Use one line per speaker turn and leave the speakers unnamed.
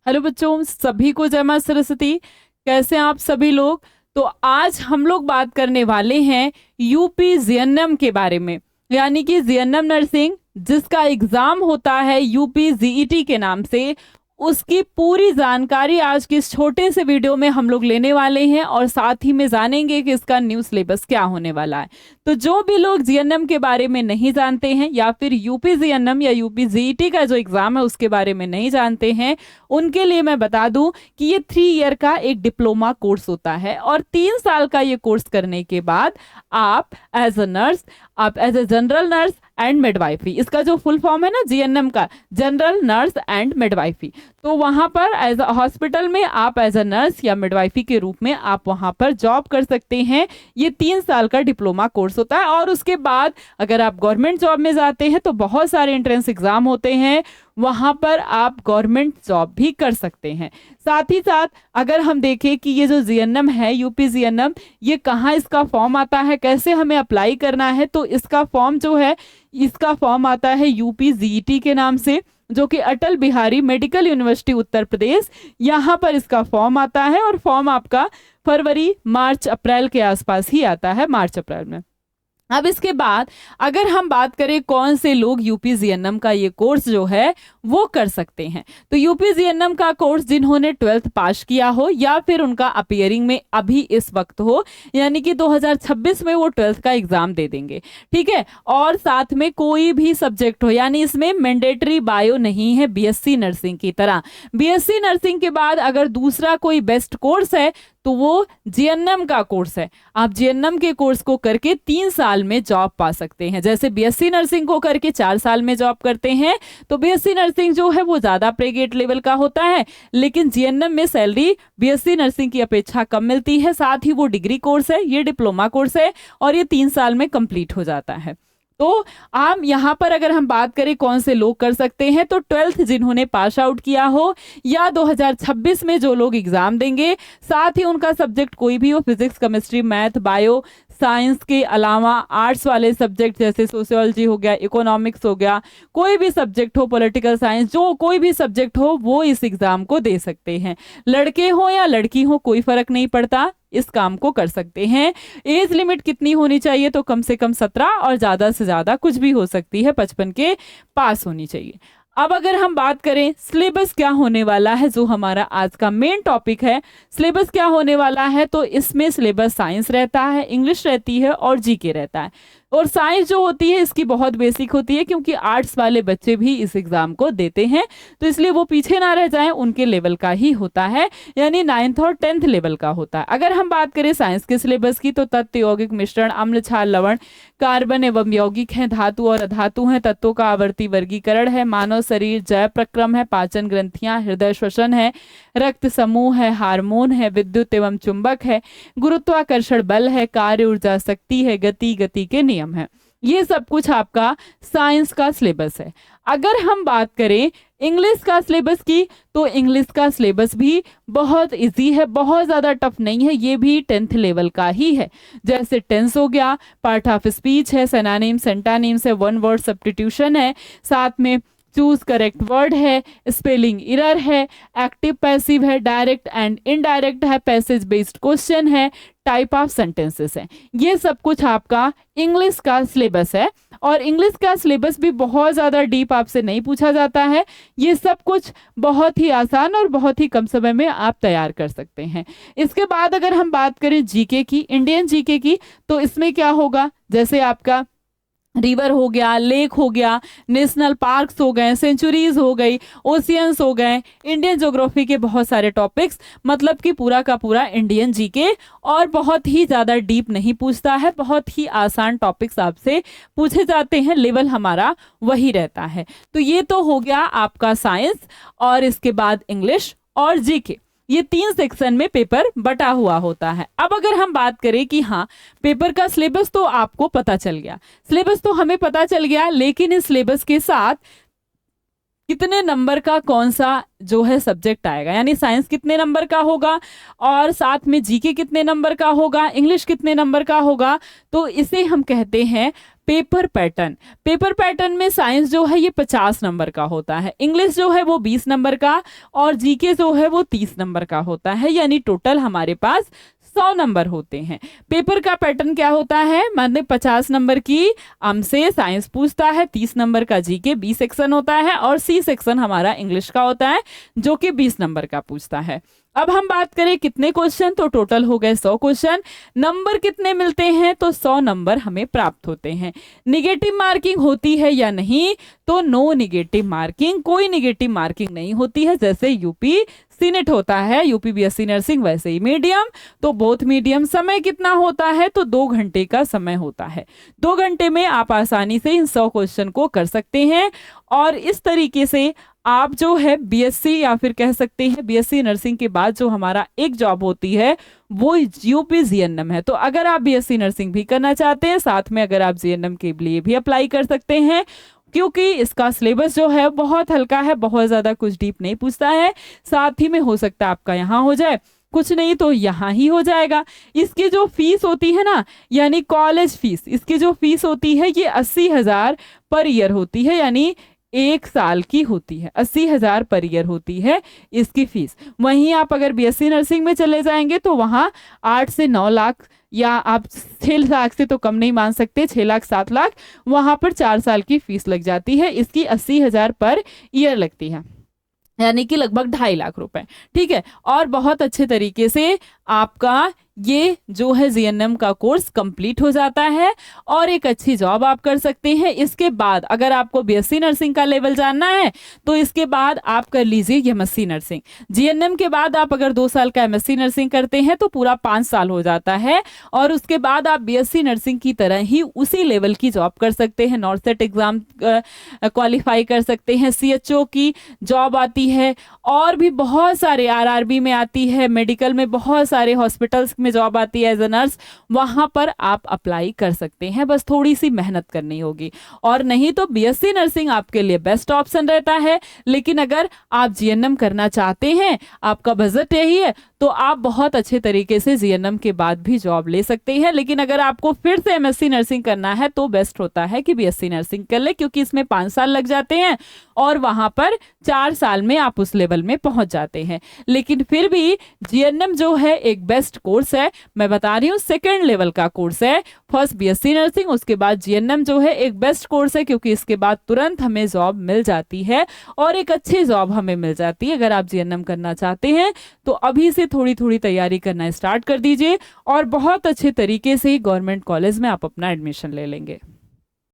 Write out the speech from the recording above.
Hello बच्चों, सभी को जय मां सरस्वती। कैसे हैं आप सभी लोग। तो आज हम लोग बात करने वाले हैं यूपी जीएनएम के बारे में, यानी कि जीएनएम नर्सिंग जिसका एग्जाम होता है यूपी जीईटी के नाम से, उसकी पूरी जानकारी आज की इस छोटे से वीडियो में हम लोग लेने वाले हैं और साथ ही में जानेंगे कि इसका न्यू सिलेबस क्या होने वाला है। तो जो भी लोग जीएनएम के बारे में नहीं जानते हैं या फिर यूपी जीएनएम या यूपी जीईटी का जो एग्जाम है उसके बारे में नहीं जानते हैं, उनके लिए मैं बता दूं कि ये 3 ईयर का एक डिप्लोमा कोर्स होता है और 3 साल का ये कोर्स करने के बाद आप एज अ नर्स, आप as a general nurse and midwifery, इसका जो फुल फॉर्म है ना जीएनएम का, जनरल नर्स एंड मिडवाइफरी, तो वहां पर एज अ हॉस्पिटल में आप एज अ नर्स या मिडवाइफरी के रूप में आप वहां पर जॉब कर सकते हैं। ये 3 साल का डिप्लोमा कोर्स होता है और उसके बाद अगर आप गवर्नमेंट जॉब में जाते हैं तो बहुत सारे एंट्रेंस एग्जाम होते हैं, वहां पर आप गवर्नमेंट जॉब भी कर सकते हैं। साथ ही साथ अगर हम देखें कि ये जो जीएनएम है, यूपी जीएनएम, ये कहाँ इसका फॉर्म आता है, कैसे हमें अप्लाई करना है, तो इसका फॉर्म जो है, इसका फॉर्म आता है यूपी जीईटी के नाम से, जो कि अटल बिहारी मेडिकल यूनिवर्सिटी उत्तर प्रदेश, यहाँ पर इसका फॉर्म आता है और फॉर्म आपका फरवरी मार्च अप्रैल के आसपास ही आता है, मार्च अप्रैल में। अब इसके बाद अगर हम बात करें कौन से लोग यूपी जीएनएम का ये कोर्स जो है वो कर सकते हैं, तो यूपी जीएनएम का कोर्स जिन्होंने 12th पास किया हो या फिर उनका अपीयरिंग में अभी इस वक्त हो, यानी कि 2026 में वो 12th का एग्जाम दे देंगे, ठीक है। और साथ में कोई भी सब्जेक्ट हो, यानी इसमें मैंडेटरी बायो नहीं है बीएससी नर्सिंग की तरह। बीएससी नर्सिंग के बाद अगर दूसरा कोई बेस्ट कोर्स है तो वो जीएनएम का कोर्स है। आप जीएनएम के कोर्स को करके 3 साल में जॉब पा सकते हैं। जैसे बीएससी नर्सिंग को करके 4 साल में जॉब करते हैं, तो बीएससी नर्सिंग जो है वो ज्यादा प्रेगेट लेवल का होता है, लेकिन जीएनएम में सैलरी बीएससी नर्सिंग की अपेक्षा कम मिलती है। साथ ही वो डिग्री कोर्स है, ये डिप्लोमा कोर्स है और ये 3 साल में कंप्लीट हो जाता है। तो आप यहाँ पर अगर हम बात करें कौन से लोग कर सकते हैं, तो 12th जिन्होंने पास आउट किया हो या 2026 में जो लोग एग्जाम देंगे, साथ ही उनका सब्जेक्ट कोई भी हो, physics, chemistry, math, bio, science के अलावा आर्ट्स वाले सब्जेक्ट जैसे सोशियोलॉजी हो गया, इकोनॉमिक्स हो गया, कोई भी सब्जेक्ट हो, पॉलिटिकल साइंस, जो कोई भी सब्जेक्ट हो वो इस एग्जाम को दे सकते हैं। लड़के हो या लड़की हो कोई फर्क नहीं पड़ता, इस काम को कर सकते हैं। एज लिमिट कितनी होनी चाहिए, तो कम से कम 17 और ज्यादा से ज्यादा कुछ भी हो सकती है, 55 के पास होनी चाहिए। अब अगर हम बात करें सिलेबस क्या होने वाला है, जो हमारा आज का मेन टॉपिक है, सिलेबस क्या होने वाला है, तो इसमें सिलेबस साइंस रहता है, इंग्लिश रहती है और जीके रहता है। और साइंस जो होती है इसकी बहुत बेसिक होती है, क्योंकि आर्ट्स वाले बच्चे भी इस एग्जाम को देते हैं, तो इसलिए वो पीछे ना रह जाएं, उनके लेवल का ही होता है, यानी 9th और 10th लेवल का होता है। अगर हम बात करें साइंस के सिलेबस की, तो तत्व, यौगिक, मिश्रण, अम्ल, क्षार, लवण, कार्बन एवं यौगिक हैं, धातु और अधातु हैं, तत्वों का आवर्ती वर्गीकरण है, मानव शरीर, जैव प्रक्रम है, पाचन ग्रंथियां, हृदय श्वसन है, रक्त समूह है, हार्मोन है, विद्युत एवं चुंबक है, गुरुत्वाकर्षण बल है, कार्य ऊर्जा शक्ति है, गति के नियम है। ये सब कुछ आपका साइंस का सिलेबस है। अगर हम बात करें इंग्लिश का सिलेबस की, तो इंग्लिश का सिलेबस भी बहुत इजी है, बहुत ज्यादा टफ नहीं है, ये भी 10th लेवल का ही है। जैसे टेंस हो गया, पार्ट ऑफ स्पीच है, सिनोनिम, सेंटोनिम्स है, वन वर्ड सब्स्टिट्यूशन है, साथ में चूज करेक्ट वर्ड है, स्पेलिंग एरर है, एक्टिव पैसिव है, डायरेक्ट एंड इनडायरेक्ट है, पैसेज बेस्ड क्वेश्चन है, टाइप ऑफ सेंटेंसेस है। ये सब कुछ आपका इंग्लिश का सिलेबस है और इंग्लिश का सिलेबस भी बहुत ज़्यादा डीप आपसे नहीं पूछा जाता है। ये सब कुछ बहुत ही आसान और बहुत ही कम समय में आप तैयार कर सकते हैं। इसके बाद अगर हम बात करें जीके की, इंडियन जीके की, तो इसमें क्या होगा, जैसे आपका रिवर हो गया, लेक हो गया, नेशनल पार्क्स हो गए, सेंचुरीज हो गई, ओशियंस हो गए, इंडियन ज्योग्राफी के बहुत सारे टॉपिक्स, मतलब कि पूरा का पूरा इंडियन जीके, और बहुत ही ज़्यादा डीप नहीं पूछता है, बहुत ही आसान टॉपिक्स आपसे पूछे जाते हैं, लेवल हमारा वही रहता है। तो ये तो हो गया आपका साइंस, और इसके बाद इंग्लिश और जीके, ये 3 सेक्शन में पेपर बटा हुआ होता है। अब अगर हम बात करें कि हाँ, पेपर का सिलेबस तो आपको पता चल गया, सिलेबस तो हमें पता चल गया, लेकिन इस सिलेबस के साथ कितने नंबर का कौन सा जो है सब्जेक्ट आएगा, यानी साइंस कितने नंबर का होगा और साथ में जीके कितने नंबर का होगा, इंग्लिश कितने नंबर का होगा, तो इसे हम कहते हैं पेपर पैटर्न। पेपर पैटर्न में साइंस जो है ये 50 नंबर का होता है, इंग्लिश जो है वो 20 नंबर का और जीके जो है वो 30 नंबर का होता है, यानी टोटल हमारे पास 100 नंबर होते हैं। पेपर का पैटर्न क्या होता है, माने 50 नंबर की हमसे साइंस पूछता है, 30 नंबर का जीके बी सेक्शन होता है और सी सेक्शन हमारा इंग्लिश का होता है जो कि 20 नंबर का पूछता है। अब हम बात करें कितने क्वेश्चन, तो टोटल हो गए 100 क्वेश्चन। नंबर कितने मिलते हैं, तो 100 नंबर हमें प्राप्त होते हैं। निगेटिव मार्किंग होती है या नहीं, तो नो निगेटिव मार्किंग, कोई निगेटिव मार्किंग नहीं होती है। जैसे यूपी सीनेट होता है, यूपी बीएससी नर्सिंग, वैसे ही मीडियम, तो बोथ मीडियम। समय कितना होता है, तो 2 घंटे का समय होता है। 2 घंटे में आप आसानी से इन 100 क्वेश्चन को कर सकते हैं। और इस तरीके से आप जो है बीएससी या फिर कह सकते हैं बीएससी नर्सिंग के बाद जो हमारा एक जॉब होती है वो यूपी जीएनएम है। तो अगर आप बीएससी नर्सिंग भी करना चाहते हैं, साथ में अगर आप जीएनएम के लिए भी अप्लाई कर सकते हैं, क्योंकि इसका सिलेबस जो है बहुत हल्का है, बहुत ज्यादा कुछ डीप नहीं पूछता है। साथ ही में हो सकता है आपका यहाँ हो जाए, कुछ नहीं तो यहाँ ही हो जाएगा। इसकी जो फीस होती है ना, यानी कॉलेज फीस, इसकी जो फीस होती है ये 80,000 पर ईयर होती है, यानी 1 साल की होती है। 80,000 पर ईयर होती है इसकी फीस। वहीं आप अगर बीएससी नर्सिंग में चले जाएंगे तो वहाँ 8 से 9 लाख, या आप 6 लाख से तो कम नहीं मान सकते, 6 लाख 7 लाख, वहां पर 4 साल की फीस लग जाती है। इसकी 80,000 पर ईयर लगती है, यानी कि लगभग 2.5 लाख रुपए। ठीक है, और बहुत अच्छे तरीके से आपका ये जो है जीएनएम का कोर्स कंप्लीट हो जाता है और एक अच्छी जॉब आप कर सकते हैं। इसके बाद अगर आपको बीएससी नर्सिंग का लेवल जानना है तो इसके बाद आप कर लीजिए एमएससी नर्सिंग। जीएनएम के बाद आप अगर 2 साल का एमएससी नर्सिंग करते हैं तो पूरा 5 साल हो जाता है, और उसके बाद आप बीएससी नर्सिंग की तरह ही उसी लेवल की जॉब कर सकते हैं। नॉर्सेट एग्जाम क्वालिफाई कर सकते हैं, सीएचओ की जॉब आती है, और भी बहुत सारे, आरआरबी में आती है, मेडिकल में बहुत सारे हॉस्पिटल्स में जॉब आती है एज अ नर्स, वहां पर आप अप्लाई कर सकते हैं। बस थोड़ी सी मेहनत करनी होगी, और नहीं तो बीएससी नर्सिंग आपके लिए बेस्ट ऑप्शन रहता है। लेकिन अगर आप जीएनएम करना चाहते हैं, आपका बजट यही है, तो आप बहुत अच्छे तरीके से जीएनएम के बाद भी जॉब ले सकते हैं। लेकिन अगर आपको फिर से एमएससी नर्सिंग करना है तो बेस्ट होता है कि बीएससी नर्सिंग कर ले, क्योंकि इसमें 5 साल लग जाते हैं और वहां पर 4 साल में आप उस लेवल में पहुंच जाते हैं। लेकिन फिर भी जीएनएम जो है एक बेस्ट कोर्स है, मैं बता रही हूँ, 2nd लेवल का कोर्स है। फर्स्ट बीएससी नर्सिंग, उसके बाद जीएनएम जो है एक बेस्ट कोर्स है, क्योंकि इसके बाद तुरंत हमें जॉब मिल जाती है और एक अच्छी जॉब हमें मिल जाती है। अगर आप जीएनएम करना चाहते हैं तो अभी से थोड़ी थोड़ी तैयारी करना स्टार्ट कर दीजिए और बहुत अच्छे तरीके से गवर्नमेंट कॉलेज में आप अपना एडमिशन ले लेंगे।